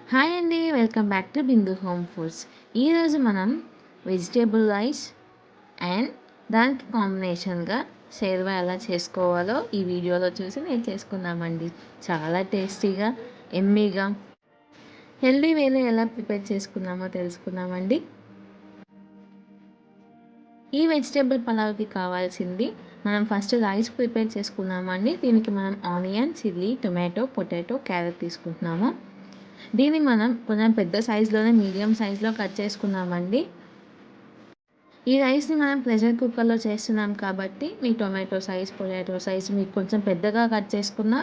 Hi అండి, welcome back to Bindu home foods. ఈరోజు మనం వెజిటేబుల్ రైస్ అండ్ దానికి కాంబినేషన్గా షేర్వా ఎలా చేసుకోవాలో ఈ వీడియోలో చూసి నేను చేసుకున్నామండి. చాలా టేస్టీగా, ఎమ్మీగా, హెల్దీ వేలో ఎలా ప్రిపేర్ చేసుకున్నామో తెలుసుకున్నామండి. ఈ వెజిటేబుల్ పలావ్కి కావాల్సింది మనం ఫస్ట్ రైస్ ప్రిపేర్ చేసుకున్నామండి. దీనికి మనం onion, chilli, tomato, potato, carrot తీసుకుంటున్నాము. దీన్ని మనం కొంచెం పెద్ద సైజులోనే మీడియం సైజులో కట్ చేసుకున్నామండి. ఈ రైస్ని మనం ప్రెషర్ కుక్కర్లో చేస్తున్నాం కాబట్టి మీ టొమాటో సైజ్, పొటాటో సైజ్ మీకు కొంచెం పెద్దగా కట్ చేసుకున్నా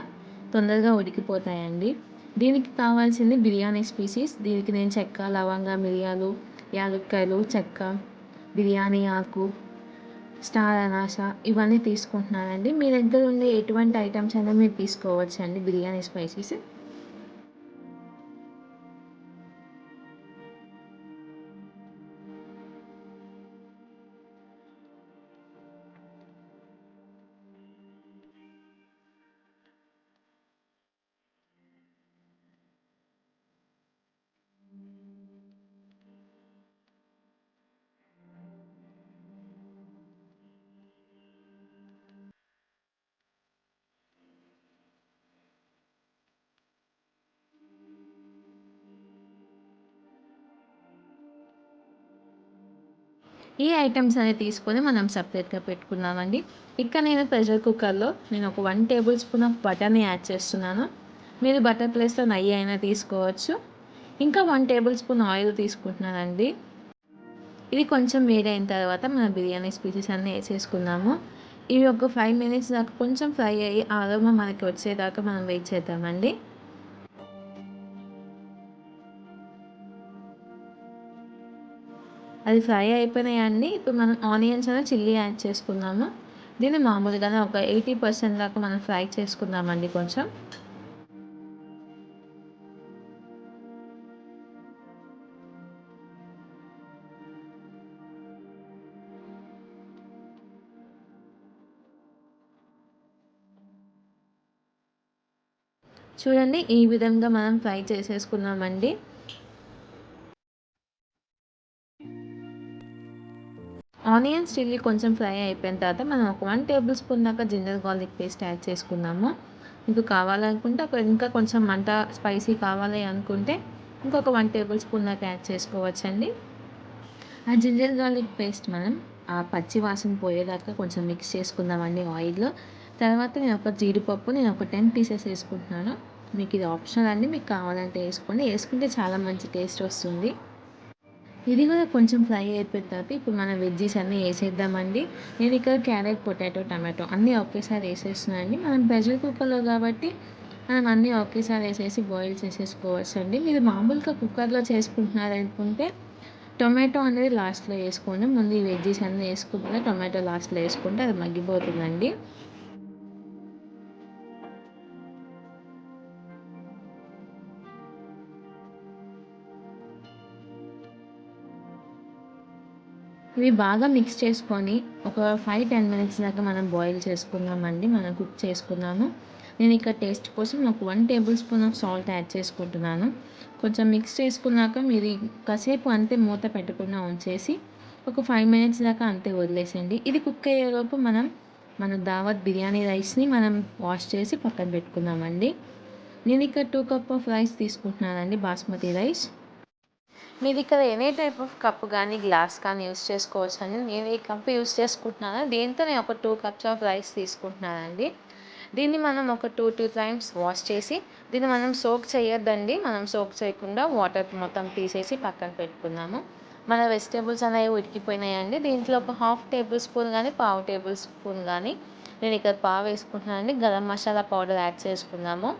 తొందరగా ఉడికిపోతాయండి. దీనికి కావాల్సింది బిర్యానీ స్పీసీస్. దీనికి నేను చెక్క, లవంగ, మిరియాలు, యాలక్కాయలు, చెక్క, బిర్యానీ ఆకు, స్టార్ అనాస ఇవన్నీ తీసుకుంటున్నానండి. మీ దగ్గర ఉండే ఎటువంటి ఐటమ్స్ అయినా మీరు తీసుకోవచ్చండి బిర్యానీ స్పైసీస్. ఈ ఐటమ్స్ అనేవి తీసుకొని మనం సపరేట్గా పెట్టుకున్నామండి. ఇక్కడ నేను ప్రెషర్ కుక్కర్లో ఒక 1 టేబుల్ స్పూన్ ఆఫ్ బటర్ని యాడ్ చేస్తున్నాను. మీరు బటర్ ప్లేస్లో నెయ్యి అయినా తీసుకోవచ్చు. ఇంకా 1 టేబుల్ స్పూన్ ఆయిల్ తీసుకుంటున్నానండి. ఇది కొంచెం వేడైన తర్వాత మన బిర్యానీ స్పీసెస్ అన్నీ వేసేసుకున్నాము. ఇవి ఒక 5 మినిట్స్ దాకా కొంచెం ఫ్రై అయ్యి ఆరోమా మనకి వచ్చేదాకా మనం వెయిట్ చేద్దామండి. అది ఫ్రై అయిపోయినాయండి. ఇప్పుడు మనం ఆనియన్స్ అని చిల్లీ యాడ్ చేసుకున్నాము. దీన్ని మామూలుగానే ఒక 80% దాకా మనం ఫ్రై చేసుకుందామండి. కొంచెం చూడండి, ఈ విధంగా మనం ఫ్రై చేసేసుకున్నామండి. ఆనియన్స్ చిల్లీ కొంచెం ఫ్రై అయిపోయిన తర్వాత మనం ఒక 1 టేబుల్ స్పూన్ దాకా జింజర్ గార్లిక్ పేస్ట్ యాడ్ చేసుకున్నాము. మీకు కావాలనుకుంటే ఇంకా కొంచెం మంట స్పైసీ కావాలి అనుకుంటే ఇంకొక 1 టేబుల్ స్పూన్ దాకా యాడ్ చేసుకోవచ్చండి. ఆ జింజర్ గార్లిక్ పేస్ట్ మనం ఆ పచ్చి వాసన పోయేదాకా కొంచెం మిక్స్ చేసుకుందామండి ఆయిల్లో. తర్వాత నేను ఒక 10 పీసెస్ వేసుకుంటున్నాను. మీకు ఇది ఆప్షనల్ అండి, మీకు కావాలంటే వేసుకోండి. వేసుకుంటే చాలా మంచి టేస్ట్ వస్తుంది. ఇది కూడా కొంచెం ఫ్రై అయిపోయిన తర్వాత ఇప్పుడు మనం వెజ్జీస్ అన్నీ వేసేద్దామండి. నేను ఇక్కడ క్యారెట్, పొటాటో, టమాటో అన్నీ ఒకేసారి వేసేస్తున్నానండి. మనం ప్రెషర్ కుక్కర్లో కాబట్టి మనం అన్నీ ఒకేసారి వేసేసి బాయిల్ చేసేసుకోవచ్చు అండి. మీరు మామూలుగా కుక్కర్లో చేసుకుంటున్నారనుకుంటే టొమాటో అనేది లాస్ట్లో వేసుకోండి. ముందు ఈ వెజ్జీస్ అన్నీ వేసుకుంటే టొమాటో లాస్ట్లో వేసుకుంటే అది మగ్గిపోతుందండి. ఇవి బాగా మిక్స్ చేసుకొని ఒక 5-10 మినిట్స్ దాకా మనం బాయిల్ చేసుకుందామండి. మనం కుక్ చేసుకుందాము. నేను ఇక్కడ టేస్ట్ కోసం ఒక 1 table spoon of salt add చేసుకుంటున్నాను. కొంచెం మిక్స్ చేసుకున్నాక మీరు కాసేపు అంతే మూత పెట్టకుండా ఉంచేసి ఒక 5 మినిట్స్ దాకా అంతే వదిలేసండి. ఇది కుక్ అయ్యేలోపు మన దావత్ బిర్యానీ రైస్ని మనం వాష్ చేసి పక్కన పెట్టుకుందామండి. నేను ఇక్కడ 2 కప్ ఆఫ్ రైస్ తీసుకుంటున్నానండి, బాస్మతి రైస్. మీరు ఇక్కడ ఎనీ టైప్ ఆఫ్ కప్ కానీ గ్లాస్ కానీ యూస్ చేసుకోవచ్చు అండి. నేను ఈ కప్ యూస్ చేసుకుంటున్నాను. దీంతో నేను ఒక 2 కప్స్ ఆఫ్ రైస్ తీసుకుంటున్నానండి. దీన్ని మనం ఒక 2 టైమ్స్ వాష్ చేసి దీన్ని మనం సోక్ చేయొద్దండి. మనం సోక్ చేయకుండా వాటర్ మొత్తం తీసేసి పక్కన పెట్టుకుందాము. మన వెజిటేబుల్స్ అనేవి ఉడికిపోయినాయండి. దీంట్లో ఒక 1/2 టేబుల్ స్పూన్ కానీ 1/4 టేబుల్ స్పూన్ కానీ నేను ఇక్కడ పావు వేసుకుంటున్నానండి. గరం మసాలా పౌడర్ యాడ్ చేసుకుందాము.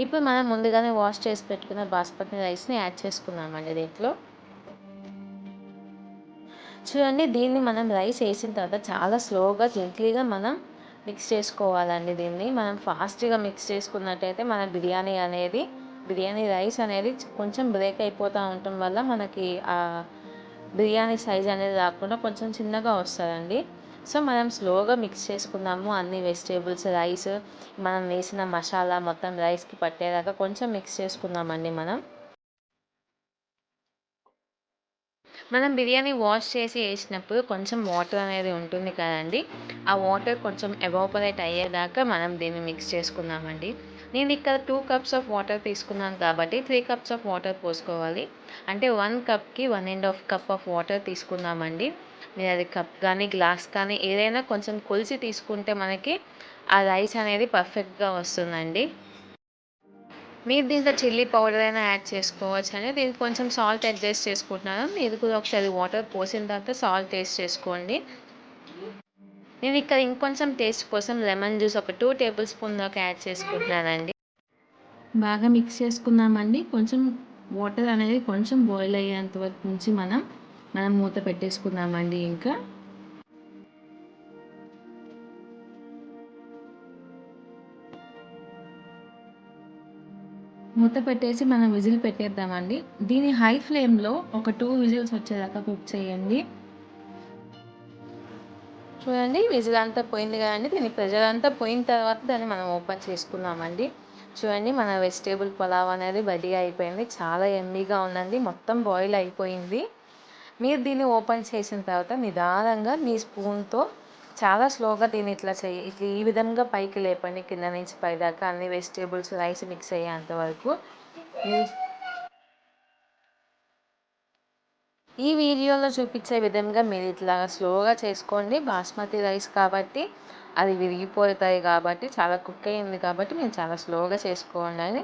ఇప్పుడు మనం ముందుగానే వాష్ చేసి పెట్టుకున్న బాస్మతి రైస్ని యాడ్ చేసుకున్నామండి దీంట్లో. చూడండి, దీన్ని మనం రైస్ వేసిన తర్వాత చాలా స్లోగా జెంట్లీగా మనం మిక్స్ చేసుకోవాలండి. దీన్ని మనం ఫాస్ట్గా మిక్స్ చేసుకున్నట్టయితే మన బిర్యానీ రైస్ అనేది కొంచెం బ్రేక్ అయిపోతూ ఉండటం వల్ల మనకి ఆ బిర్యానీ సైజ్ అనేది రాకుండా కొంచెం చిన్నగా వస్తుందండి. సో మనం స్లోగా మిక్స్ చేసుకుందాము. అన్ని వెజిటేబుల్స్, రైస్, మనం వేసిన మసాలా మొత్తం రైస్కి పట్టేదాకా కొంచెం మిక్స్ చేసుకుందామండి మనం. మనం బిర్యానీ వాష్ చేసి వేసినప్పుడు కొంచెం వాటర్ అనేది ఉంటుంది కదండి, ఆ వాటర్ కొంచెం ఎవాపరేట్ అయ్యేదాకా మనం దీన్ని మిక్స్ చేసుకుందామండి. నేను ఇక్కడ 2 కప్స్ ఆఫ్ వాటర్ తీసుకున్నాను కాబట్టి 3 కప్స్ ఆఫ్ వాటర్ పోసుకోవాలి. అంటే 1 కప్కి 1½ కప్ ఆఫ్ వాటర్ తీసుకుందామండి. మీరు అది కప్ కానీ గ్లాస్ కానీ ఏదైనా కొంచెం కొలిచి తీసుకుంటే మనకి ఆ రైస్ అనేది పర్ఫెక్ట్గా వస్తుందండి. మీరు దీంట్లో చిల్లీ పౌడర్ అయినా యాడ్ చేసుకోవచ్చండి. దీనికి కొంచెం సాల్ట్ అడ్జస్ట్ చేసుకుంటున్నాను. మీరు కూడా ఒకసారి వాటర్ పోసిన తర్వాత సాల్ట్ టేస్ట్ చేసుకోండి. నేను ఇక్కడ ఇంకొంచెం టేస్ట్ కోసం లెమన్ జ్యూస్ ఒక 2 టేబుల్ స్పూన్ దాకా యాడ్ చేసుకుంటున్నానండి. బాగా మిక్స్ చేసుకుందామండి. కొంచెం వాటర్ అనేది కొంచెం బాయిల్ అయ్యేంత వరకు నుంచి మనం మూత పెట్టేసుకుందామండి. ఇంకా మూత పెట్టేసి మనం విజిల్ పెట్టేద్దామండి. దీని హై ఫ్లేమ్లో ఒక 2 విజిల్స్ వచ్చేదాకా కుక్ చేయండి. చూడండి, విజిల్ అంతా పోయింది కదండి. దీని ప్రెషర్ అంతా పోయిన తర్వాత దాన్ని మనం ఓపెన్ చేసుకుందామండి. చూడండి, మన వెజిటేబుల్ పులావ్ అనేది రెడీ అయిపోయింది. చాలా యమ్మీగా ఉందండి. మొత్తం బాయిల్ అయిపోయింది. మీరు దీన్ని ఓపెన్ చేసిన తర్వాత నిదానంగా మీ స్పూన్తో చాలా స్లోగా దీన్ని ఇట్లా ఈ విధంగా పైకి లేపండి. కింద నుంచి పైదాకా అన్ని వెజిటేబుల్స్ రైస్ మిక్స్ అయ్యేంత వరకు. ఈ వీడియోలో చూపించే విధంగా మీరు ఇట్లా స్లోగా చేసుకోండి. బాస్మతి రైస్ కాబట్టి అది విరిగిపోతాయి కాబట్టి చాలా కుక్ అయ్యింది కాబట్టి మీరు చాలా స్లోగా చేసుకోండి అని.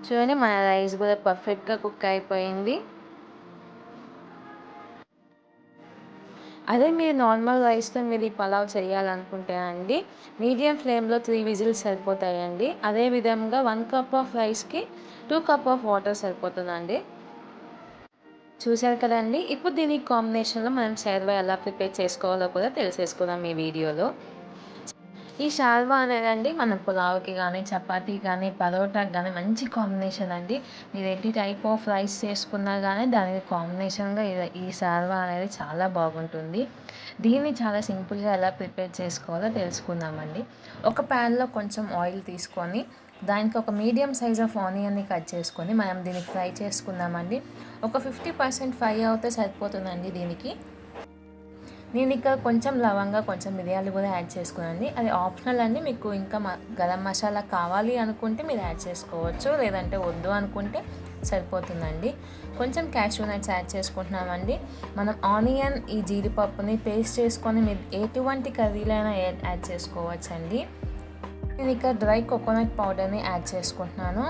చూడండి, మన రైస్ కూడా పర్ఫెక్ట్గా కుక్ అయిపోయింది. అదే మీరు నార్మల్ రైస్తో మీరు ఈ పలావ్ చేయాలనుకుంటే అండి, మీడియం ఫ్లేమ్లో 3 విజిల్స్ సరిపోతాయండి. అదే విధంగా 1 కప్ ఆఫ్ రైస్కి 2 కప్ ఆఫ్ వాటర్ సరిపోతుందండి. చూశారు కదండి. ఇప్పుడు దీనికి కాంబినేషన్లో మనం షేర్వా ఎలా ప్రిపేర్ చేసుకోవాలో కూడా తెలిసేసుకుందాం ఈ వీడియోలో. ఈ షార్వా అనేదండి మన పులావ్కి కానీ చపాతీ కానీ పరోటాకి కానీ మంచి కాంబినేషన్ అండి. మీరు ఎన్ని టైప్ ఆఫ్ రైస్ చేసుకున్నా కానీ దానికి కాంబినేషన్గా ఈ షార్వా అనేది చాలా బాగుంటుంది. దీన్ని చాలా సింపుల్గా ఎలా ప్రిపేర్ చేసుకోవాలో తెలుసుకుందామండి. ఒక ప్యాన్లో కొంచెం ఆయిల్ తీసుకొని దానికి ఒక మీడియం సైజ్ ఆఫ్ ఆనియన్ని కట్ చేసుకొని మనం దీన్ని ఫ్రై చేసుకుందామండి. ఒక 50% ఫ్రై అవుతే సరిపోతుందండి. దీనికి నేను ఇక్కడ కొంచెం లవంగా కొంచెం మిరియాలు కూడా యాడ్ చేసుకున్నానండి. అది ఆప్షనల్ అండి. మీకు ఇంకా గరం మసాలా కావాలి అనుకుంటే మీరు యాడ్ చేసుకోవచ్చు, లేదంటే వద్దు అనుకుంటే సరిపోతుందండి. కొంచెం క్యాష్యూ నట్స్ యాడ్ చేసుకుంటున్నామండి. మనం ఆనియన్ ఈ జీడిపప్పుని పేస్ట్ చేసుకొని మీరు ఎటువంటి కర్రీలో అయినా యాడ్ చేసుకోవచ్చండి. నేను ఇక్కడ డ్రై కోకోనట్ పౌడర్ని యాడ్ చేసుకుంటున్నాను.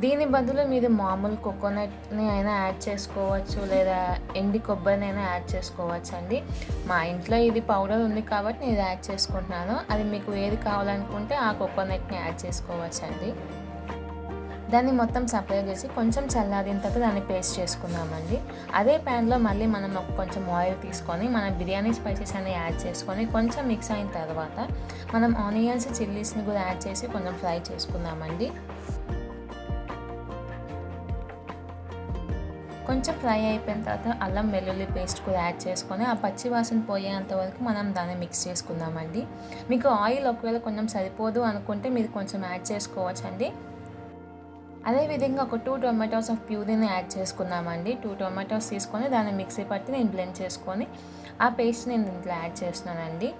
దీని బదులు మీరు మామూలు కోకోనట్ని అయినా యాడ్ చేసుకోవచ్చు, లేదా ఎండి కొబ్బరిని అయినా యాడ్ చేసుకోవచ్చు అండి. మా ఇంట్లో ఇది పౌడర్ ఉంది కాబట్టి నేను యాడ్ చేసుకుంటున్నాను. అది మీకు ఏది కావాలనుకుంటే ఆ కోకోనట్ని యాడ్ చేసుకోవచ్చు అండి. దాన్ని మొత్తం సపరేట్ చేసి కొంచెం చల్లారిన తర్వాత దాన్ని పేస్ట్ చేసుకుందామండి. అదే ప్యాన్లో మళ్ళీ మనం కొంచెం ఆయిల్ తీసుకొని మనం బిర్యానీ స్పైసెస్ అన్ని యాడ్ చేసుకొని కొంచెం మిక్స్ అయిన తర్వాత మనం ఆనియన్స్ చిల్లీస్ని కూడా యాడ్ చేసి కొంచెం ఫ్రై చేసుకుందామండి. కొంచెం ఫ్రై అయిపోయిన తర్వాత అల్లం వెల్లుల్లి పేస్ట్ కూడా యాడ్ చేసుకొని ఆ పచ్చి వాసన పోయేంత వరకు మనం దాన్ని మిక్స్ చేసుకుందామండి. మీకు ఆయిల్ ఒకవేళ కొంచెం సరిపోదు అనుకుంటే మీరు కొంచెం యాడ్ చేసుకోవచ్చండి. అదేవిధంగా ఒక 2 టొమాటోస్ ఆఫ్ ప్యూరీని యాడ్ చేసుకుందామండి. 2 టొమాటోస్ తీసుకొని దాన్ని మిక్సీ పట్టి నేను బ్లెండ్ చేసుకొని ఆ పేస్ట్ నేను దీంట్లో యాడ్ చేస్తున్నానండి.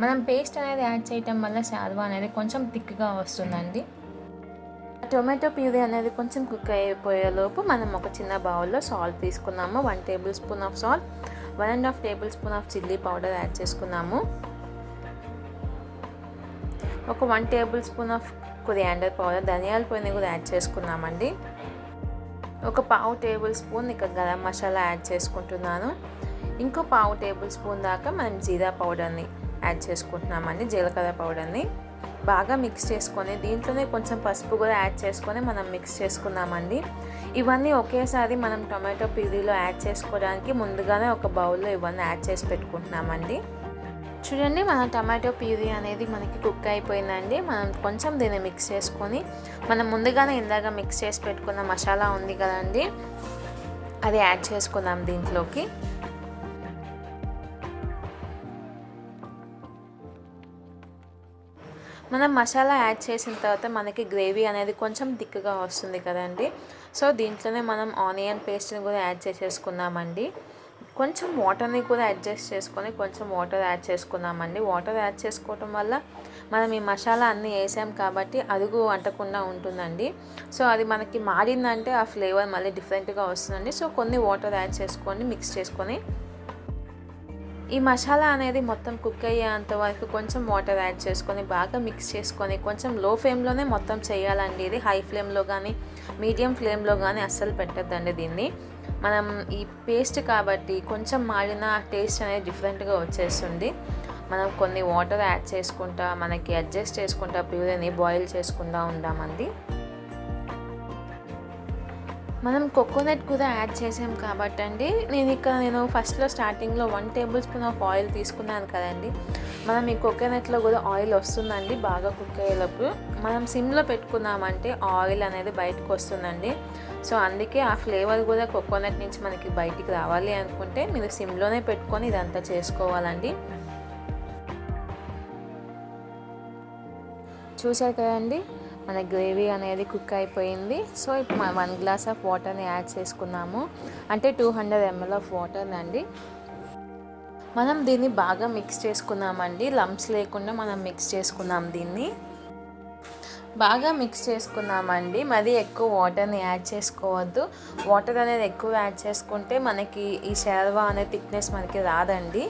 మనం పేస్ట్ అనేది యాడ్ చేయటం వల్ల షార్వా అనేది కొంచెం థిక్గా వస్తుందండి. టొమాటో ప్యూరీ అనేది కొంచెం కుక్ అయిపోయేలోపు మనం ఒక చిన్న బౌల్లో సాల్ట్ తీసుకున్నాము. 1 table spoon of salt, 1½ table spoon of chilli powder add చేసుకున్నాము. ఒక 1 table spoon of coriander powder, ధనియాల పొడిని కూడా యాడ్ చేసుకున్నామండి. ఒక 1/2 టేబుల్ స్పూన్ ఇక గరం మసాలా యాడ్ చేసుకుంటున్నాను. ఇంకో 1/2 టేబుల్ స్పూన్ దాకా మనం జీరా పౌడర్ని యాడ్ చేసుకుంటున్నామండి, జీలకర్ర పౌడర్ని. బాగా మిక్స్ చేసుకొని దీంట్లోనే కొంచెం పసుపు కూడా యాడ్ చేసుకొని మనం మిక్స్ చేసుకుందామండి. ఇవన్నీ ఒకేసారి మనం టొమాటో ప్యూరీలో యాడ్ చేసుకోవడానికి ముందుగానే ఒక బౌల్లో ఇవన్నీ యాడ్ చేసి పెట్టుకుంటున్నామండి. చూడండి, మన టమాటో ప్యూరీ అనేది మనకి కుక్ అయిపోయిందండి. మనం కొంచెం దీన్ని మిక్స్ చేసుకొని మనం ముందుగానే ఇందాక మిక్స్ చేసి పెట్టుకున్న మసాలా ఉంది కదండి, అది యాడ్ చేసుకుందాం దీంట్లోకి. మనం మసాలా యాడ్ చేసిన తర్వాత మనకి గ్రేవీ అనేది కొంచెం థిక్గా వస్తుంది కదండి. సో దీంట్లోనే మనం ఆనియన్ పేస్ట్ని కూడా యాడ్ చేసేసుకున్నామండి. కొంచెం వాటర్ని కూడా అడ్జస్ట్ చేసుకొని కొంచెం వాటర్ యాడ్ చేసుకున్నామండి. వాటర్ యాడ్ చేసుకోవటం వల్ల మనం ఈ మసాలా అన్నీ వేసాం కాబట్టి అడుగు అంటకుండా ఉంటుందండి. సో అది మనకి మాడిందంటే ఆ ఫ్లేవర్ మళ్ళీ డిఫరెంట్గా వస్తుందండి. సో కొన్ని వాటర్ యాడ్ చేసుకొని మిక్స్ చేసుకొని ఈ మసాలా అనేది మొత్తం కుక్ అయ్యేంత వరకు కొంచెం వాటర్ యాడ్ చేసుకొని బాగా మిక్స్ చేసుకొని కొంచెం లో ఫ్లేమ్లోనే మొత్తం చేయాలండి. ఇది హై ఫ్లేమ్లో కానీ మీడియం ఫ్లేమ్లో కానీ అస్సలు పెట్టద్దండి దీన్ని. మనం ఈ పేస్ట్ కాబట్టి కొంచెం మాడిన టేస్ట్ అనేది డిఫరెంట్గా వచ్చేస్తుంది. మనం కొన్ని వాటర్ యాడ్ చేసుకుంటా మనకి అడ్జస్ట్ చేసుకుంటా ప్యూరీని బాయిల్ చేసుకుంటూ ఉందామండి. మనం కోకోనట్ కూడా యాడ్ చేసాం కాబట్టి అండి నేను ఫస్ట్లో స్టార్టింగ్లో 1 టేబుల్ స్పూన్ ఆఫ్ ఆయిల్ తీసుకున్నాను కదండి. మనం ఈ కోకోనట్లో కూడా ఆయిల్ వస్తుందండి. బాగా కుక్ అయ్యేటప్పుడు మనం సిమ్లో పెట్టుకున్నామంటే ఆయిల్ అనేది బయటకు వస్తుందండి. సో అందుకే ఆ ఫ్లేవర్ కూడా కోకోనట్ నుంచి మనకి బయటికి రావాలి అనుకుంటే మీరు సిమ్లోనే పెట్టుకొని ఇదంతా చేసుకోవాలండి. చూసారు కదండి మన గ్రేవీ అనేది కుక్ అయిపోయింది. సో ఇప్పుడు 1 గ్లాస్ ఆఫ్ వాటర్ని యాడ్ చేసుకున్నాము. అంటే 200 ml ఆఫ్ వాటర్ అండి. మనం దీన్ని బాగా మిక్స్ చేసుకున్నామండి. లంప్స్ లేకుండా మనం మిక్స్ చేసుకున్నాం దీన్ని. బాగా మిక్స్ చేసుకున్నామండి. మరీ ఎక్కువ వాటర్ని యాడ్ చేసుకోవద్దు. వాటర్ అనేది ఎక్కువ యాడ్ చేసుకుంటే మనకి ఈ షార్వా అనే థిక్నెస్ మనకి రాదండి.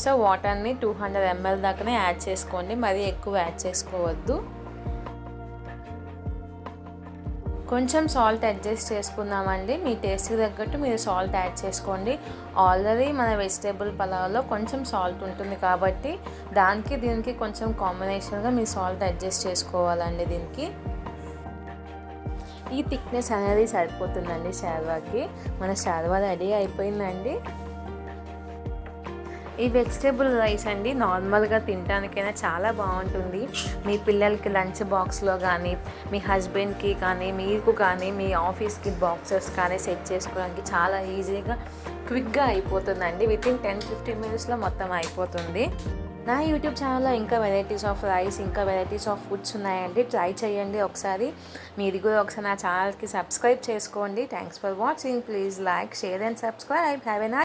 సో వాటర్ని 200 ml దాకానే యాడ్ చేసుకోండి. మరీ ఎక్కువ యాడ్ చేసుకోవద్దు. కొంచెం సాల్ట్ అడ్జస్ట్ చేసుకుందామండి. మీ టేస్ట్కి తగ్గట్టు మీరు సాల్ట్ యాడ్ చేసుకోండి. ఆల్రెడీ మన వెజిటేబుల్ పలావ్లో కొంచెం సాల్ట్ ఉంటుంది కాబట్టి దానికి దీనికి కొంచెం కాంబినేషన్గా మీరు సాల్ట్ అడ్జస్ట్ చేసుకోవాలండి. దీనికి ఈ థిక్నెస్ అనేది సరిపోతుందండి షార్వాకి. మన షార్వా రెడీ అయిపోయిందండి. ఈ వెజిటేబుల్ రైస్ అండి నార్మల్గా తినడానికైనా చాలా బాగుంటుంది. మీ పిల్లలకి లంచ్ బాక్స్లో కానీ మీ హస్బెండ్కి కానీ మీకు కానీ మీ ఆఫీస్కి బాక్సెస్ కానీ సెట్ చేసుకోవడానికి చాలా ఈజీగా క్విక్గా అయిపోతుందండి. వితిన్ 10-15 మినిట్స్లో మొత్తం అయిపోతుంది. నా యూట్యూబ్ ఛానల్లో ఇంకా వెరైటీస్ ఆఫ్ రైస్ ఇంకా వెరైటీస్ ఆఫ్ ఫుడ్స్ ఉన్నాయండి. ట్రై చేయండి ఒకసారి. మీరు కూడా ఒకసారి నా ఛానల్కి సబ్స్క్రైబ్ చేసుకోండి. Thanks for watching. Please like, share and subscribe. Have a nice